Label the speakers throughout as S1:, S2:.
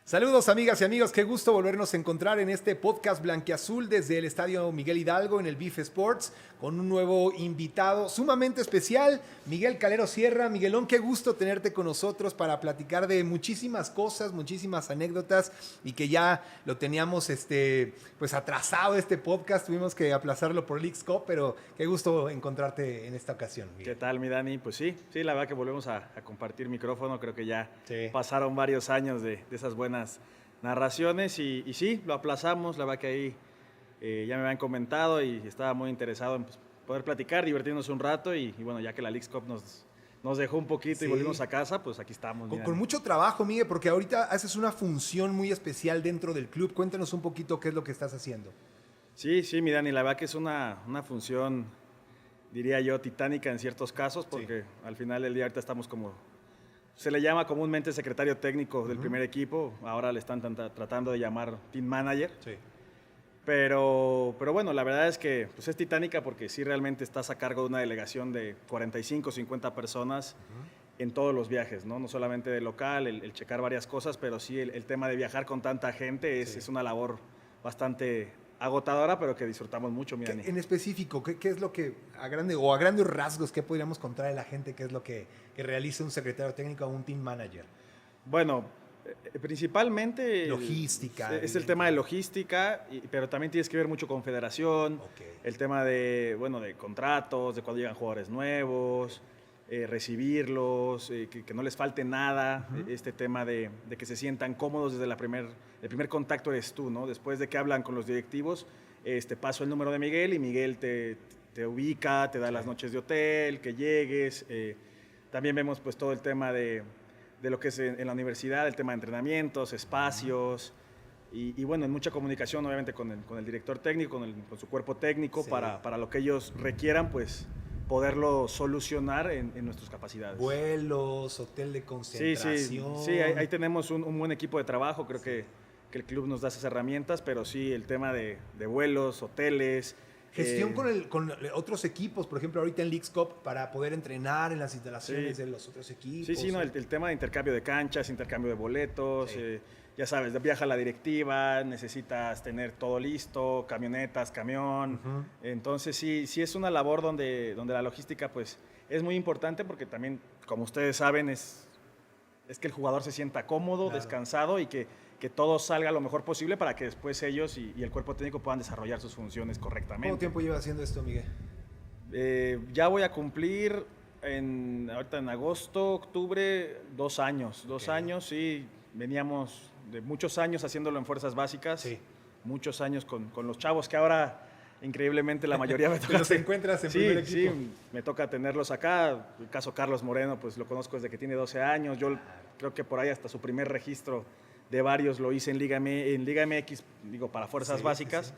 S1: Saludos amigas y amigos, qué gusto volvernos a encontrar en este podcast blanquiazul desde el Estadio Miguel Hidalgo en el BIF Sports con un nuevo invitado sumamente especial, Miguel Calero Sierra. Miguelón, qué gusto tenerte con nosotros para platicar de muchísimas cosas, muchísimas anécdotas y que ya lo teníamos pues atrasado este podcast, tuvimos que aplazarlo por Leagues Cup, pero qué gusto encontrarte en esta ocasión, Miguel.
S2: ¿Qué tal, mi Dani? Pues sí, la verdad que volvemos a compartir micrófono, creo que ya
S1: Sí.
S2: pasaron varios años de esas buenas narraciones y sí, lo aplazamos, la verdad que ahí ya me habían comentado y estaba muy interesado en pues, poder platicar, divertirnos un rato y bueno, ya que la Leagues Cup nos dejó un poquito
S1: Sí.
S2: y volvimos a casa, pues aquí estamos.
S1: Con mucho trabajo, Miguel, porque ahorita haces una función muy especial dentro del club. Cuéntanos un poquito qué es lo que estás haciendo.
S2: Sí, mi Dani, la verdad que es una función, diría yo, titánica en ciertos casos, porque al final del día ahorita estamos como, se le llama comúnmente secretario técnico del primer equipo, ahora le están tratando de llamar team manager,
S1: Sí.
S2: pero bueno, la verdad es que pues es titánica porque sí realmente estás a cargo de una delegación de 45, 50 personas en todos los viajes, ¿no? No solamente de local, el checar varias cosas, pero sí el tema de viajar con tanta gente es una labor bastante agotadora, pero que disfrutamos mucho, mira.
S1: En específico, ¿qué es lo que, a grandes rasgos, qué podríamos contar a la gente, qué es lo que realiza un secretario técnico o un team manager?
S2: Bueno, principalmente
S1: Logística.
S2: Es el tema de logística, pero también tienes que ver mucho con federación,
S1: Okay.
S2: el tema de contratos, de cuando llegan jugadores nuevos, recibirlos, que no les falte nada, este tema de que se sientan cómodos desde el primer contacto eres tú, ¿no? Después de que hablan con los directivos, paso el número de Miguel y Miguel te ubica, te da las noches de hotel, que llegues. También vemos pues todo el tema de lo que es en la universidad, el tema de entrenamientos, espacios y bueno, en mucha comunicación obviamente con el director técnico, con su cuerpo técnico, para lo que ellos requieran, pues poderlo solucionar en nuestras capacidades.
S1: Vuelos, hotel de concentración.
S2: Sí, ahí tenemos un buen equipo de trabajo, creo que el club nos da esas herramientas, pero sí, el tema de vuelos, hoteles.
S1: Gestión con otros equipos, por ejemplo, ahorita en Leagues Cup, para poder entrenar en las instalaciones de los otros equipos.
S2: Sí, no, el tema de intercambio de canchas, intercambio de boletos, ya sabes, viaja la directiva, necesitas tener todo listo, camionetas, camión. Entonces sí es una labor donde la logística pues es muy importante porque también, como ustedes saben, es que el jugador se sienta cómodo, descansado y que todo salga lo mejor posible para que después ellos y el cuerpo técnico puedan desarrollar sus funciones correctamente.
S1: ¿Cuánto tiempo lleva haciendo esto, Miguel?
S2: Ya voy a cumplir ahorita en agosto, octubre, 2 años. 2 años, sí. Veníamos de muchos años haciéndolo en fuerzas básicas. Muchos años con los chavos que ahora, increíblemente, la mayoría me toca.
S1: ¿Los encuentras en primer equipo?
S2: Sí, me toca tenerlos acá. El caso Carlos Moreno, pues lo conozco desde que tiene 12 años. Yo creo que por ahí hasta su primer registro de varios lo hice en Liga MX, para fuerzas básicas.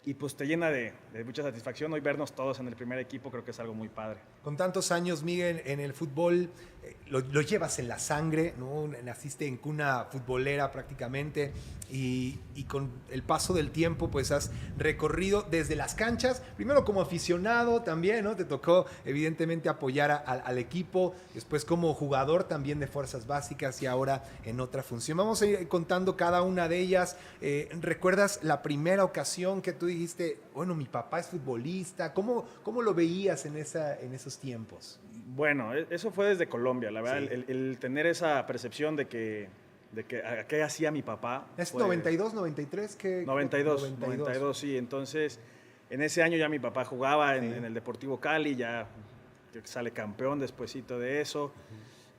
S2: Y pues te llena de mucha satisfacción hoy vernos todos en el primer equipo, creo que es algo muy padre.
S1: Con tantos años, Miguel, en el fútbol, lo llevas en la sangre, ¿no? Naciste en cuna futbolera prácticamente y con el paso del tiempo pues has recorrido desde las canchas, primero como aficionado también, ¿no? Te tocó evidentemente apoyar al equipo, después como jugador también de fuerzas básicas y ahora en otra función. Vamos a ir contando cada una de ellas. ¿Recuerdas la primera ocasión que tú dijiste, bueno, mi papá es futbolista? ¿Cómo lo veías en esos tiempos?
S2: Bueno, eso fue desde Colombia, la verdad, el tener esa percepción de que qué hacía mi papá.
S1: ¿Es 92, 93?
S2: 92, sí. Entonces, en ese año ya mi papá jugaba en el Deportivo Cali, ya sale campeón despuesito de eso.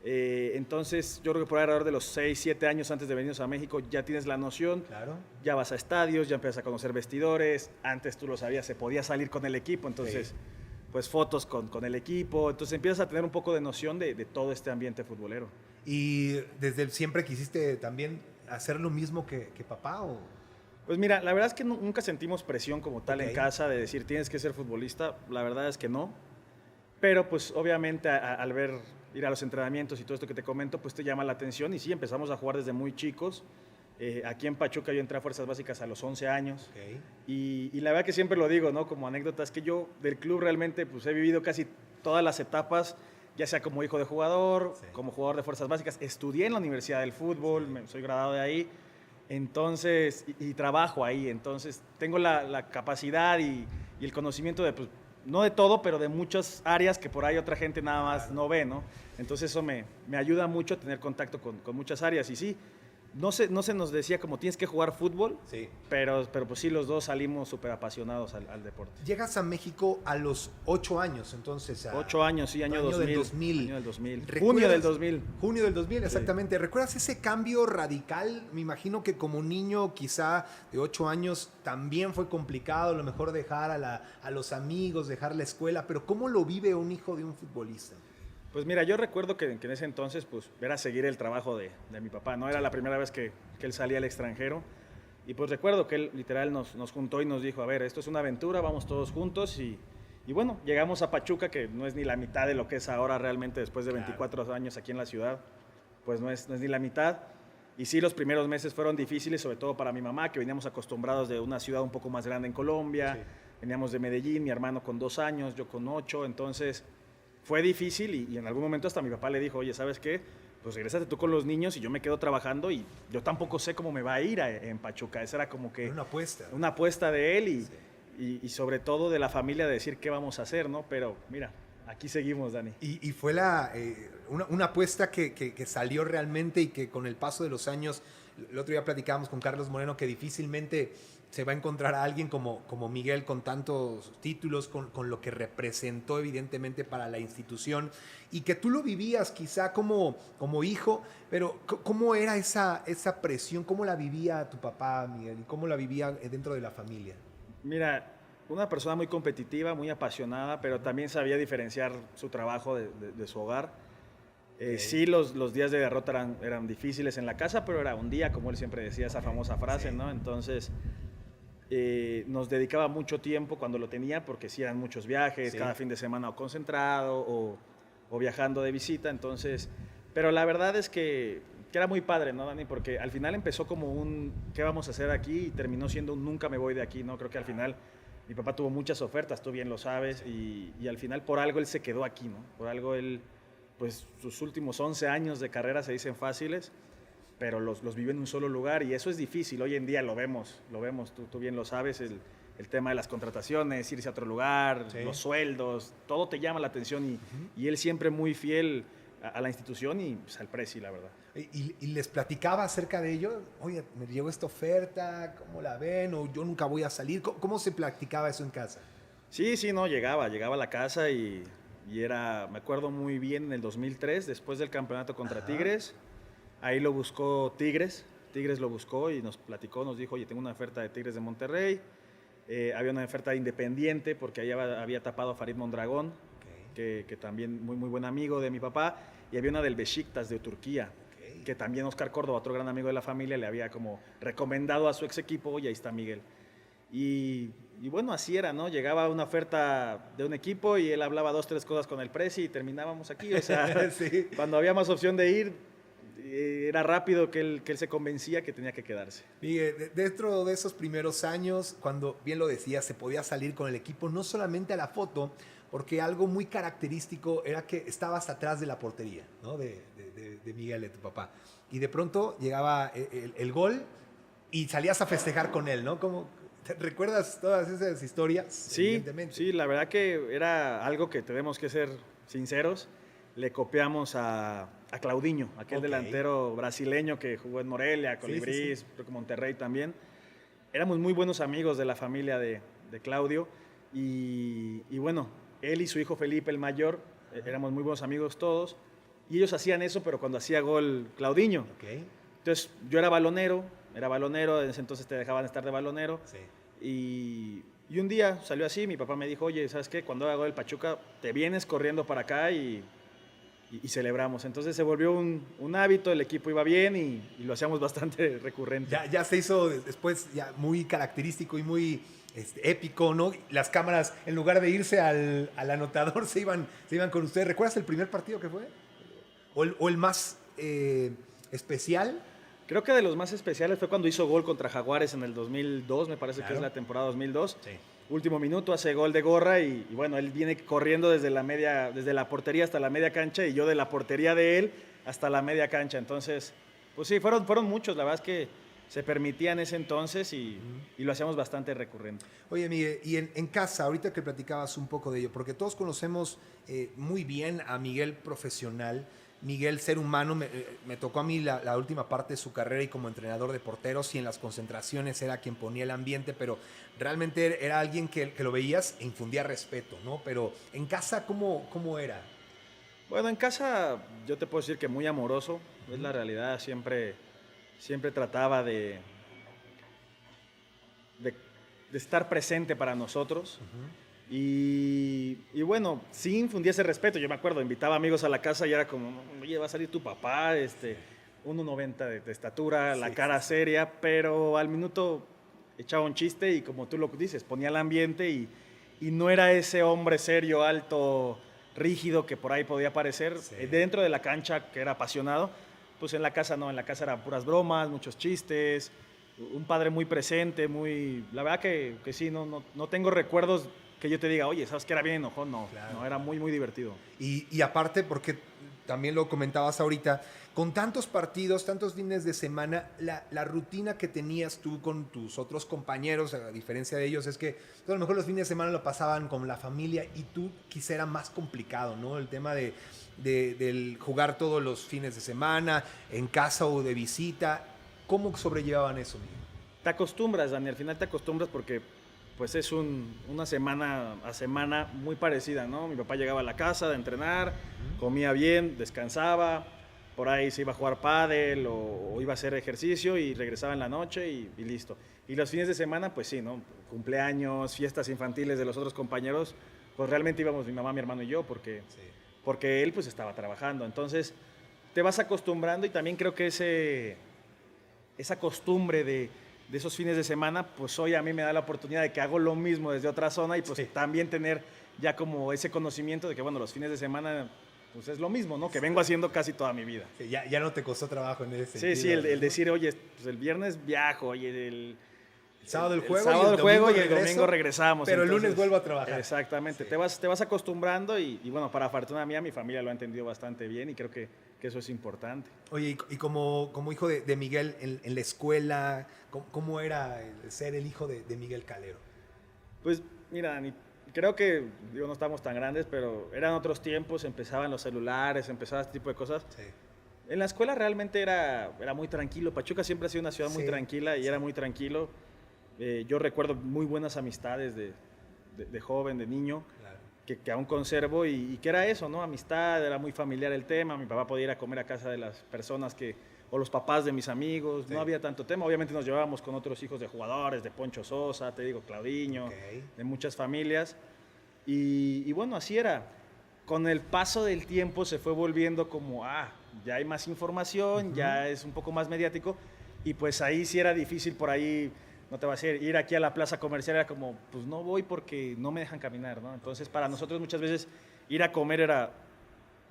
S2: Entonces, yo creo que por alrededor de los 6, 7 años antes de venirnos a México ya tienes la noción, ya vas a estadios, ya empiezas a conocer vestidores, antes tú lo sabías, se podía salir con el equipo, entonces pues fotos con el equipo, entonces empiezas a tener un poco de noción de todo este ambiente futbolero.
S1: ¿Y desde siempre quisiste también hacer lo mismo que papá? ¿O?
S2: Pues mira, la verdad es que nunca sentimos presión como tal en casa de decir tienes que ser futbolista, la verdad es que no, pero pues obviamente al ir a los entrenamientos y todo esto que te comento, pues te llama la atención y sí, empezamos a jugar desde muy chicos. Aquí en Pachuca yo entré a Fuerzas Básicas a los 11 años y la verdad que siempre lo digo, ¿no? Como anécdota, es que yo del club realmente pues he vivido casi todas las etapas ya sea como hijo de jugador,
S1: Sí.
S2: como jugador de fuerzas básicas. Estudié en la Universidad del Fútbol, soy graduado de ahí, entonces, y trabajo ahí, entonces tengo la capacidad y el conocimiento de, pues, no de todo, pero de muchas áreas que por ahí otra gente nada más no ve, ¿no? Entonces eso me ayuda mucho a tener contacto con muchas áreas. Y sí, no se nos decía como tienes que jugar fútbol,
S1: Sí.
S2: pero pues sí, los dos salimos súper apasionados al deporte.
S1: Llegas a México a los 8 años, entonces.
S2: 8 años, sí, año 2000.
S1: del 2000.
S2: Año del 2000.
S1: ¿Recuerdas?
S2: Junio del 2000.
S1: Junio del 2000, exactamente. ¿Recuerdas ese cambio radical? Me imagino que como niño quizá de 8 años también fue complicado, a lo mejor dejar a los amigos, dejar la escuela, pero ¿cómo lo vive un hijo de un futbolista?
S2: Pues mira, yo recuerdo que en ese entonces pues era seguir el trabajo de mi papá, ¿no? Era la primera vez que él salía al extranjero. Y pues recuerdo que él literal nos juntó y nos dijo, a ver, esto es una aventura, vamos todos juntos. Y bueno, llegamos a Pachuca, que no es ni la mitad de lo que es ahora realmente después de 24 años aquí en la ciudad. Pues no es ni la mitad. Y sí, los primeros meses fueron difíciles, sobre todo para mi mamá, que veníamos acostumbrados de una ciudad un poco más grande en Colombia. Sí. Veníamos de Medellín, mi hermano con 2 años, yo con 8, entonces fue difícil y en algún momento hasta mi papá le dijo, oye, ¿sabes qué? Pues regrésate tú con los niños y yo me quedo trabajando y yo tampoco sé cómo me va a ir en Pachuca. Esa era como que...
S1: Una apuesta.
S2: Una apuesta de él y sobre todo de la familia de decir qué vamos a hacer, ¿no? Pero mira, aquí seguimos, Dani.
S1: Y fue una apuesta que salió realmente y que con el paso de los años, el otro día platicábamos con Carlos Moreno que difícilmente se va a encontrar a alguien como Miguel con tantos títulos, con lo que representó evidentemente para la institución y que tú lo vivías quizá como hijo, pero ¿cómo era esa presión? ¿Cómo la vivía tu papá, Miguel? ¿Y cómo la vivía dentro de la familia?
S2: Mira, una persona muy competitiva, muy apasionada, pero también sabía diferenciar su trabajo de su hogar. Okay. Sí, los días de derrota eran difíciles en la casa, pero era un día, como él siempre decía, esa famosa frase, sí. ¿No? Entonces, nos dedicaba mucho tiempo cuando lo tenía, porque sí eran muchos viajes, sí. Cada fin de semana o concentrado o viajando de visita, entonces... Pero la verdad es que era muy padre, ¿no, Dani? Porque al final empezó como un ¿qué vamos a hacer aquí? Y terminó siendo un nunca me voy de aquí, ¿no? Creo que al final mi papá tuvo muchas ofertas, tú bien lo sabes, y al final por algo él se quedó aquí, ¿no? Por algo él, pues sus últimos 11 años de carrera se dicen fáciles, pero los vive en un solo lugar y eso es difícil. Hoy en día lo vemos, tú bien lo sabes, el tema de las contrataciones, irse a otro lugar, sí. Los sueldos, todo te llama la atención y él siempre muy fiel a la institución y pues, al Presi, la verdad.
S1: ¿Y les platicaba acerca de ello? Oye, me llegó esta oferta, ¿cómo la ven? O yo nunca voy a salir. ¿Cómo se platicaba eso en casa?
S2: Sí, no, llegaba a la casa y era, me acuerdo muy bien, en el 2003, después del campeonato contra Tigres, ahí lo buscó Tigres lo buscó y nos platicó, nos dijo, oye, tengo una oferta de Tigres de Monterrey, había una oferta de Independiente, porque ahí había tapado a Farid Mondragón, okay. que también muy buen amigo de mi papá, y había una del Beşiktaş de Turquía, okay. Que también Oscar Córdoba, otro gran amigo de la familia, le había como recomendado a su ex equipo, y ahí está Miguel. Y bueno, así era, ¿no? Llegaba una oferta de un equipo y él hablaba 2, 3 cosas con el Presi y terminábamos aquí. O sea, sí. Cuando había más opción de ir, era rápido que él se convencía que tenía que quedarse.
S1: Miguel, dentro de esos primeros años, cuando bien lo decías, se podía salir con el equipo, no solamente a la foto, porque algo muy característico era que estabas atrás de la portería, ¿no? de Miguel, de tu papá. Y de pronto llegaba el gol y salías a festejar con él, ¿no? ¿Recuerdas todas esas historias?
S2: Sí, la verdad que era algo que tenemos que ser sinceros. Le copiamos a Claudinho, aquel delantero brasileño que jugó en Morelia, Colibrís, creo que Monterrey también. Éramos muy buenos amigos de la familia de Claudio y bueno, él y su hijo Felipe, el mayor, éramos muy buenos amigos todos y ellos hacían eso, pero cuando hacía gol Claudinho. Okay. Entonces yo era balonero, en ese entonces te dejaban estar de balonero. Sí. Y un día salió así, mi papá me dijo, oye, ¿sabes qué? Cuando haga gol el Pachuca, te vienes corriendo para acá y celebramos. Entonces se volvió un hábito, el equipo iba bien y lo hacíamos bastante recurrente.
S1: Ya se hizo después ya muy característico y muy épico, ¿no? Las cámaras, en lugar de irse al anotador, se iban con ustedes. ¿Recuerdas el primer partido que fue? ¿O el más especial?
S2: Creo que de los más especiales fue cuando hizo gol contra Jaguares en el 2002, me parece, claro. Que es la temporada 2002. Sí. último minuto hace gol de gorra y bueno, él viene corriendo desde la portería hasta la media cancha y yo de la portería de él hasta la media cancha. Entonces, pues sí, fueron muchos, la verdad es que se permitía en ese entonces y lo hacíamos bastante recurrente.
S1: Oye, Miguel, y en casa, ahorita que platicabas un poco de ello, porque todos conocemos muy bien a Miguel profesional, Miguel ser humano, me tocó a mí la última parte de su carrera y como entrenador de porteros y en las concentraciones era quien ponía el ambiente, pero realmente era alguien que lo veías e infundía respeto, ¿no? Pero en casa, ¿cómo era?
S2: Bueno, en casa yo te puedo decir que muy amoroso, es la realidad, siempre trataba de estar presente para nosotros. Y bueno, sí infundía ese respeto. Yo me acuerdo, invitaba amigos a la casa y era como, oye, va a salir tu papá, 1,90 de estatura, la cara seria, pero al minuto echaba un chiste y como tú lo dices, ponía el ambiente y no era ese hombre serio, alto, rígido que por ahí podía parecer. Dentro de la cancha, que era apasionado, pues en la casa no, en la casa eran puras bromas, muchos chistes, un padre muy presente, la verdad que sí, no tengo recuerdos que yo te diga, oye, ¿sabes que era bien enojón? No, claro. No, era muy, muy divertido.
S1: Y aparte, porque también lo comentabas ahorita, con tantos partidos, tantos fines de semana, la rutina que tenías tú con tus otros compañeros, a diferencia de ellos, es que a lo mejor los fines de semana lo pasaban con la familia y tú quizá era más complicado, ¿no? El tema del jugar todos los fines de semana, en casa o de visita. ¿Cómo sobrellevaban eso, Miguel?
S2: Te acostumbras, Dani, al final te acostumbras porque pues es una semana a semana muy parecida, ¿no? Mi papá llegaba a la casa de entrenar, comía bien, descansaba, por ahí se iba a jugar pádel o iba a hacer ejercicio y regresaba en la noche y listo. Y los fines de semana, pues sí, ¿no? Cumpleaños, fiestas infantiles de los otros compañeros, pues realmente íbamos mi mamá, mi hermano y yo porque él pues estaba trabajando. Entonces te vas acostumbrando y también creo que esa costumbre de esos fines de semana, pues hoy a mí me da la oportunidad de que hago lo mismo desde otra zona y pues también tener ya como ese conocimiento de que, bueno, los fines de semana pues es lo mismo, ¿no? Que vengo haciendo casi toda mi vida.
S1: Sí, ya no te costó trabajo en ese sentido.
S2: Sí, el decir, oye, pues el viernes viajo, oye, el
S1: sábado el juego,
S2: y el domingo regresamos.
S1: Pero entonces, el lunes vuelvo a trabajar.
S2: Exactamente, te vas acostumbrando y bueno, para fortuna mía, mi familia lo ha entendido bastante bien y creo que eso es importante.
S1: Oye, y como hijo de Miguel en la escuela, ¿cómo era ser el hijo de Miguel Calero?
S2: Pues mira, Dani, creo que no estamos tan grandes, pero eran otros tiempos, empezaban los celulares, empezaba este tipo de cosas. Sí. En la escuela realmente era muy tranquilo. Pachuca siempre ha sido una ciudad muy tranquila y era muy tranquilo. Yo recuerdo muy buenas amistades de joven, de niño, claro, que aún conservo y que era eso, ¿no? Amistad, era muy familiar el tema. Mi papá podía ir a comer a casa de las personas o los papás de mis amigos, no había tanto tema. Obviamente nos llevábamos con otros hijos de jugadores, de Poncho Sosa, te digo, Claudiño, de muchas familias. Y bueno, así era. Con el paso del tiempo se fue volviendo como, ya hay más información, ya es un poco más mediático. Y pues ahí sí era difícil por ahí, no te vas a ir aquí a la plaza comercial, era como, pues no voy porque no me dejan caminar, ¿no? Entonces para nosotros muchas veces ir a comer era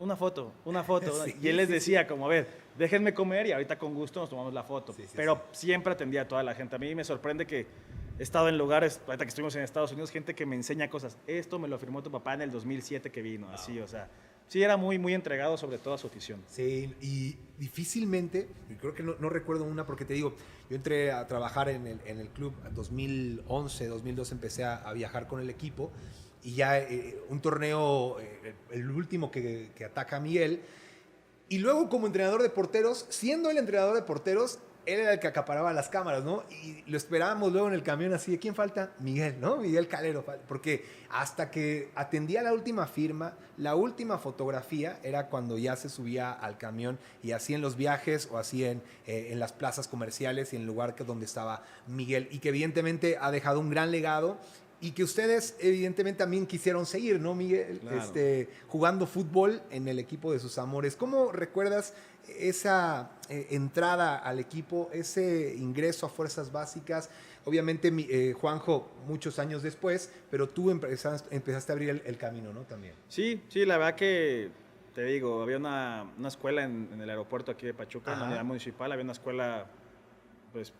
S2: una foto. Sí, y él les decía como, a ver, déjenme comer y ahorita con gusto nos tomamos la foto. Pero siempre atendía a toda la gente. A mí me sorprende que he estado en lugares, ahorita que estuvimos en Estados Unidos, gente que me enseña cosas. Esto me lo firmó tu papá en el 2007 que vino, así, o sea. Sí, era muy, muy entregado sobre todo a su afición.
S1: Sí, y difícilmente, creo que no recuerdo una, porque te digo, yo entré a trabajar en el club en 2011, 2012 empecé a viajar con el equipo y ya un torneo, el último que ataca a Miguel, y luego como entrenador de porteros, siendo el entrenador de porteros, él era el que acaparaba las cámaras, ¿no? Y lo esperábamos luego en el camión así, ¿de quién falta? Miguel, ¿no? Miguel Calero, porque hasta que atendía la última firma, la última fotografía era cuando ya se subía al camión y así en los viajes o así en las plazas comerciales y en el lugar donde estaba Miguel, y que evidentemente ha dejado un gran legado y que ustedes evidentemente también quisieron seguir, ¿no, Miguel? Claro. Jugando fútbol en el equipo de sus amores. ¿Cómo recuerdas esa entrada al equipo, ese ingreso a fuerzas básicas? Obviamente Juanjo muchos años después, pero tú empezaste a abrir el camino, ¿no? También.
S2: Sí, la verdad que te digo, había una escuela en el aeropuerto aquí de Pachuca, en la unidad municipal, había una escuela pues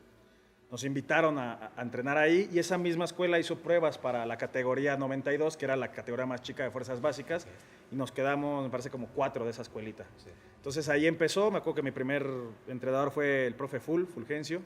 S2: nos invitaron a entrenar ahí y esa misma escuela hizo pruebas para la categoría 92, que era la categoría más chica de fuerzas básicas, y nos quedamos, me parece, como 4 de esa escuelita. Sí. Entonces ahí empezó, me acuerdo que mi primer entrenador fue el profe Fulgencio,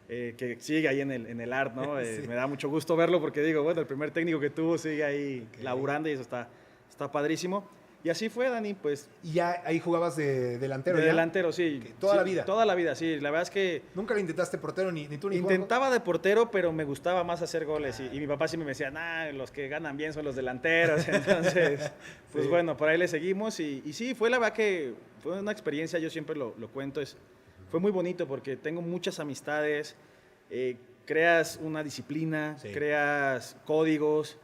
S2: que sigue ahí en el ART, ¿no? Sí. Me da mucho gusto verlo porque digo, bueno, el primer técnico que tuvo sigue ahí laburando y eso está padrísimo. Y así fue, Dani, pues.
S1: ¿Y ya ahí jugabas de delantero?
S2: De delantero, sí.
S1: ¿Toda la vida?
S2: Toda la vida, sí. La verdad es que...
S1: ¿Nunca lo intentaste portero ni tú ni
S2: Intentaba de portero, pero me gustaba más hacer goles. Y mi papá siempre me decía, los que ganan bien son los delanteros. Entonces, pues bueno, por ahí le seguimos. Y sí, fue la verdad que fue una experiencia, yo siempre lo cuento, fue muy bonito porque tengo muchas amistades, creas una disciplina, creas códigos.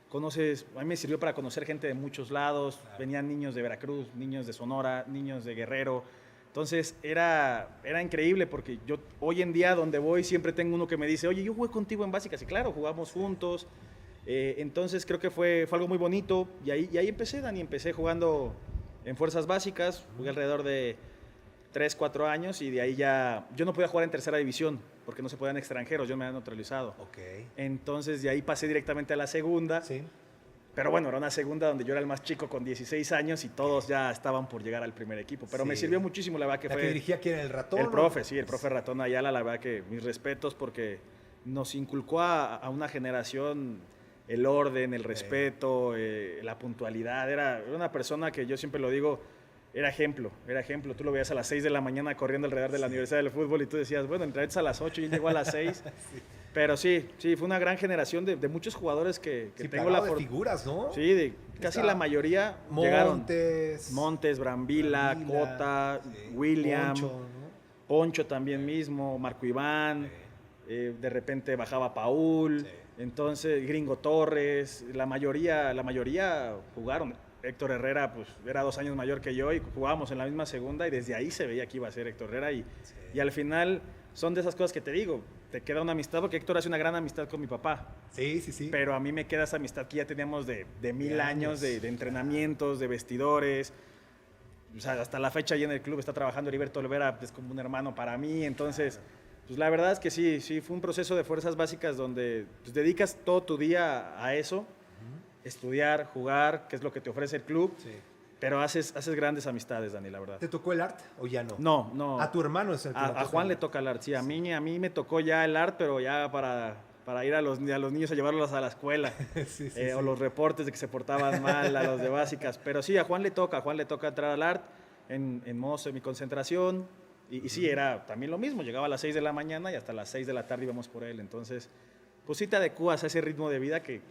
S2: A mí me sirvió para conocer gente de muchos lados, venían niños de Veracruz, niños de Sonora, niños de Guerrero, entonces era increíble porque yo hoy en día donde voy siempre tengo uno que me dice, oye, yo jugué contigo en básicas, y claro, jugamos juntos, entonces creo que fue algo muy bonito y ahí empecé, Dani, empecé jugando en fuerzas básicas, jugué alrededor de 3, 4 años y de ahí ya, yo no podía jugar en tercera división porque no se podían extranjeros, yo me había neutralizado. Entonces de ahí pasé directamente a la segunda, pero bueno, era una segunda donde yo era el más chico con 16 años y todos ya estaban por llegar al primer equipo, pero me sirvió muchísimo, la verdad que
S1: ¿La
S2: fue...
S1: que dirigía quién era, el Ratón?
S2: El profe, sí, el profe Ratón Ayala, la verdad que mis respetos porque nos inculcó a una generación el orden, el respeto, la puntualidad, era una persona que yo siempre lo digo, era ejemplo. Tú lo veías a las 6 de la mañana corriendo alrededor de la Universidad del Fútbol y tú decías, bueno, entraste a las 8 y él llegó a las 6. Pero sí, fue una gran generación de muchos jugadores que tengo la
S1: fortuna. De figuras, ¿no?
S2: Sí, casi la mayoría
S1: Montes,
S2: llegaron. Montes, Brambila, Cota, William, Poncho también mismo, Marco Iván, de repente bajaba Paul, entonces Gringo Torres, la mayoría jugaron. Héctor Herrera pues era 2 años mayor que yo y jugábamos en la misma segunda y desde ahí se veía que iba a ser Héctor Herrera y al final son de esas cosas que te digo, te queda una amistad porque Héctor hace una gran amistad con mi papá.
S1: Sí.
S2: Pero a mí me queda esa amistad que ya teníamos de 1000 años, de entrenamientos, de vestidores. O sea, hasta la fecha ahí en el club está trabajando Heriberto Olvera, es como un hermano para mí, entonces... Pues la verdad es que sí, fue un proceso de fuerzas básicas donde pues, dedicas todo tu día a eso, estudiar, jugar, que es lo que te ofrece el club, pero haces grandes amistades, Dani, la verdad.
S1: ¿Te tocó el art o ya no?
S2: No.
S1: ¿A tu hermano es el que
S2: a Juan le toca el art, sí, a mí me tocó ya el art, pero ya para ir a los niños a llevarlos a la escuela, o los reportes de que se portaban mal a los de básicas, pero sí, a Juan le toca entrar al art en modo semiconcentración, y sí, era también lo mismo, llegaba a las 6 de la mañana y hasta las 6 de la tarde íbamos por él, entonces, pues sí te adecuas a ese ritmo de vida que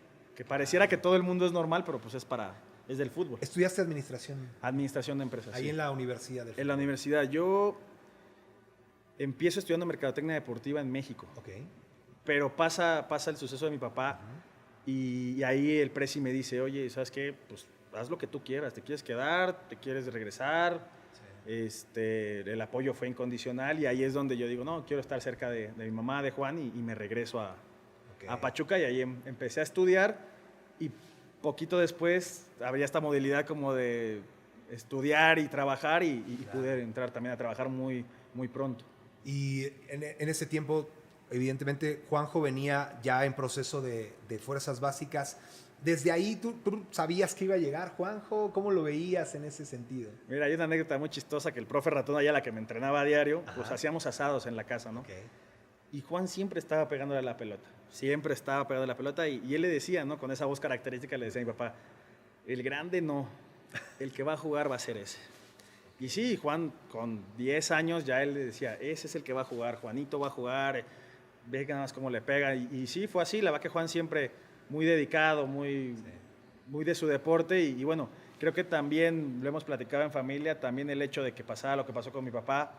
S2: pareciera que todo el mundo es normal, pero pues es del fútbol.
S1: ¿Estudiaste administración?
S2: Administración de empresas.
S1: Ahí en la universidad del fútbol.
S2: En la universidad. Yo empiezo estudiando mercadotecnia deportiva en México. Pero pasa el suceso de mi papá y ahí el presi me dice, oye, ¿sabes qué? Pues haz lo que tú quieras. ¿Te quieres quedar? ¿Te quieres regresar? El apoyo fue incondicional y ahí es donde yo digo, no, quiero estar cerca de mi mamá, de Juan y me regreso a Pachuca y ahí empecé a estudiar y poquito después había esta modalidad como de estudiar y trabajar y pude entrar también a trabajar muy, muy pronto.
S1: Y en ese tiempo, evidentemente, Juanjo venía ya en proceso de fuerzas básicas. ¿Desde ahí tú sabías que iba a llegar Juanjo? ¿Cómo lo veías en ese sentido?
S2: Mira, hay una anécdota muy chistosa que el profe Ratón Ayala, que me entrenaba a diario, pues hacíamos asados en la casa, ¿no? Y Juan siempre estaba pegándole a la pelota. Siempre estaba pegando la pelota y él le decía, ¿no? Con esa voz característica le decía a mi papá, el grande no, el que va a jugar va a ser ese. Y sí, Juan con 10 años ya él le decía, ese es el que va a jugar, Juanito va a jugar, ve nada más cómo le pega. Y sí, fue así, la verdad que Juan siempre muy dedicado, muy de su deporte y bueno, creo que también lo hemos platicado en familia, también el hecho de que pasara lo que pasó con mi papá,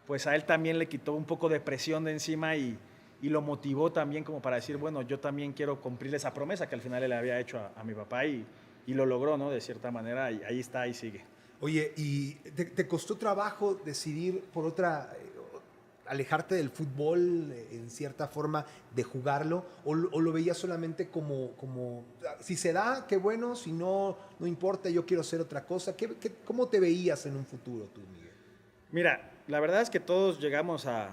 S2: pues a él también le quitó un poco de presión de encima y lo motivó también como para decir, bueno, yo también quiero cumplir esa promesa que al final le había hecho a mi papá y lo logró, ¿no? De cierta manera, y ahí está, ahí sigue.
S1: Oye, ¿y te costó trabajo decidir por alejarte del fútbol en cierta forma de jugarlo? ¿O lo veías solamente como si se da, qué bueno, si no, no importa, yo quiero hacer otra cosa? ¿Cómo te veías en un futuro tú, Miguel?
S2: Mira, la verdad es que todos llegamos a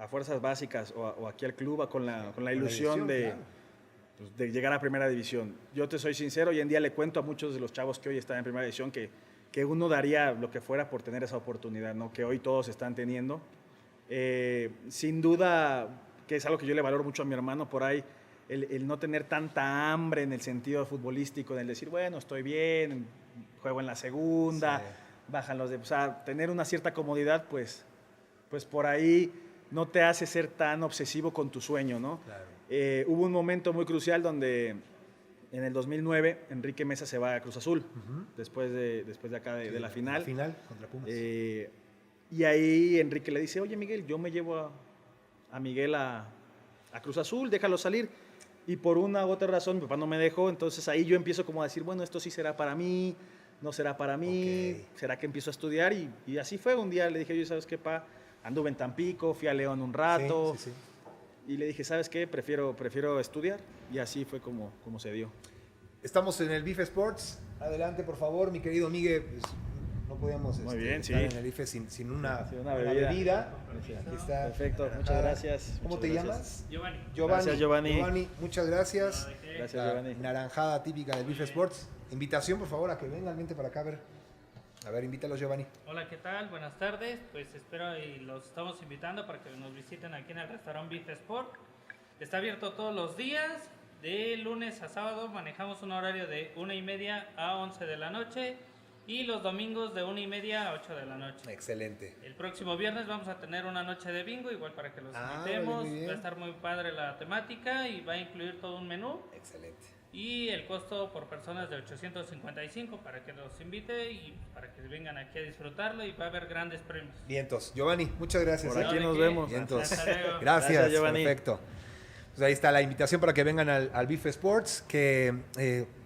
S2: a fuerzas básicas o aquí al club con la ilusión de,
S1: claro.
S2: pues, de llegar a primera división. Yo te soy sincero, hoy en día le cuento a muchos de los chavos que hoy están en primera división que uno daría lo que fuera por tener esa oportunidad, ¿no? Que hoy todos están teniendo. Sin duda, que es algo que yo le valoro mucho a mi hermano por ahí, el no tener tanta hambre en el sentido futbolístico, en el decir, bueno, estoy bien, juego en la segunda,
S1: Sí.
S2: bajan los de... O sea, tener una cierta comodidad, pues por ahí no te hace ser tan obsesivo con tu sueño, ¿no?
S1: Claro.
S2: Hubo un momento muy crucial donde en el 2009 Enrique Mesa se va a Cruz Azul, después de acá de la final.
S1: La final contra Pumas.
S2: Y ahí Enrique le dice, oye Miguel, yo me llevo a Miguel a Cruz Azul, déjalo salir. Y por una u otra razón mi papá no me dejó, entonces ahí yo empiezo como a decir, bueno, esto sí será para mí, no será para mí,
S1: Ok.
S2: será que empiezo a estudiar. Y así fue, un día le dije, yo, ¿sabes qué, pa? Anduve en Tampico, fui a León un rato,
S1: Sí.
S2: y le dije, ¿sabes qué? Prefiero estudiar, y así fue como se dio.
S1: Estamos en el BIF Sports. Adelante, por favor, mi querido Miguel. Pues, no podíamos
S2: Muy bien,
S1: estar
S2: sí.
S1: en el IFE sin una,
S2: Sí, una
S1: una
S2: bebida.
S1: bebida. Aquí está.
S2: Perfecto, muchas gracias.
S1: ¿Cómo
S2: muchas
S1: te
S2: gracias.
S1: llamas?
S3: Giovanni.
S2: Gracias, Giovanni.
S1: Giovanni, muchas gracias.
S2: Gracias,
S1: La
S2: Giovanni.
S1: naranjada típica del BIF Sports. Invitación, por favor, a que vengan, vente para acá a ver. A ver, invítalos, Giovanni.
S3: Hola, ¿qué tal? Buenas tardes. Pues espero y los estamos invitando para que nos visiten aquí en el restaurante Beef Sport. Está abierto todos los días, de lunes a sábado. Manejamos un horario de 1:30 a 11 de la noche y los domingos de 1:30 a 8 de la noche.
S1: Excelente.
S3: El próximo viernes vamos a tener una noche de bingo, igual para que los invitemos.
S1: muy bien.
S3: Va a estar muy padre la temática y va a incluir todo un menú.
S1: Excelente.
S3: Y el costo por persona es de 855 para que los invite y para que vengan aquí a disfrutarlo y va a haber grandes premios.
S1: Vientos. Giovanni, muchas gracias.
S2: Por aquí
S3: ¿De
S2: nos
S3: qué?
S2: vemos.
S1: Vientos.
S3: Hasta luego.
S1: Gracias,
S2: Gracias, Giovanni.
S1: perfecto. Pues ahí está la invitación para que vengan al BIF Sports, que